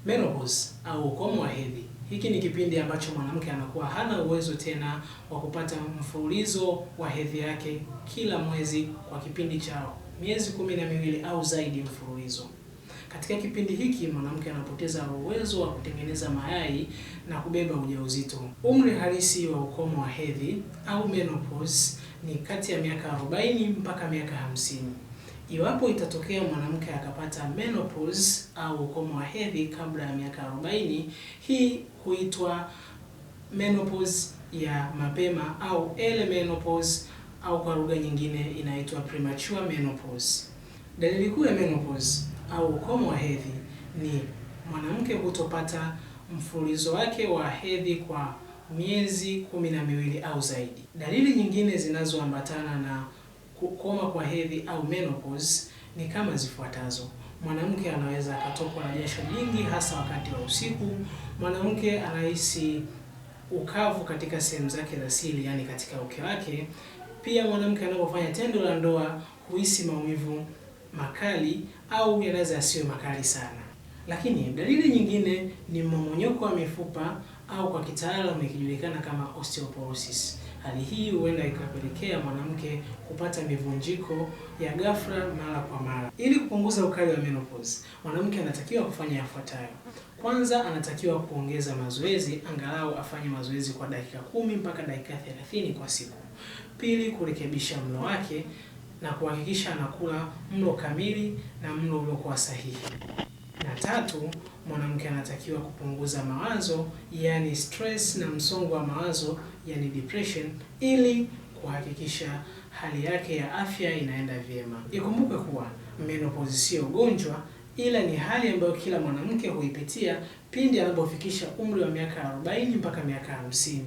Menopause au ukomo wa hedhi. Hiki ni kipindi ambacho mwanamke anakuwa hana uwezo tena wa kupata mfululizo wa hedhi yake kila mwezi kwa kipindi cha miezi 12 au zaidi mfululizo. Katika kipindi hiki mwanamke anapoteza uwezo wa kutengeneza mayai na kubeba ujauzito. Umri halisi wa ukomo wa hedhi au menopause ni kati ya miaka 40 mpaka miaka 50. Iwapo itatokea mwanamke akapata menopause au ukomo wa hedhi kabla ya miaka 40, hii huitwa menopause ya mapema au early menopause, au kwa lugha nyingine inaitwa premature menopause. Dalili kuu ya menopause au ukomo wa hedhi ni mwanamke kutopata mfululizo wake wa hedhi kwa miezi 12 au zaidi. Dalili nyingine zinazoambatana na kukoma kwa hedhi au menopause ni kama zifuatazo. Mwanamke anaweza akatokwa na jasho jingi hasa wakati wa usiku. Mwanamke anahisi ukavu katika sehemu zake za siri, yani katika uke wake. Pia mwanamke anapofanya tendo la ndoa huhisi maumivu makali au yanaweza yasiwe makali sana. Lakini dalili nyingine ni mmomonyoko wa mifupa au kwa kitaalamu ikijulikana kama osteoporosis. Hali hii huenda ikapelekea mwanamke kupata mivunjiko ya ghafla mara kwa mara. Ili kupunguza ukali wa menopause, mwanamke anatakiwa kufanya yafuatayo. Kwanza, anatakiwa kuongeza mazoezi, angalau afanye mazoezi kwa dakika 10 mpaka dakika 30 kwa siku. Pili, kurekebisha mlo wake na kuhakikisha anakula mlo kamili na mlo uliokuwa sahihi. Na tatu, mwanamke anatakiwa kupunguza mawazo, yani stress na msongo wa mawazo, yani depression, ili kuhakikisha hali yake ya afya inaenda vyema. Ikumbuke kuwa menopause sio ugonjwa, ila ni hali ambayo kila mwanamke huipitia pindi anapofikisha umri wa miaka 40 mpaka miaka 50.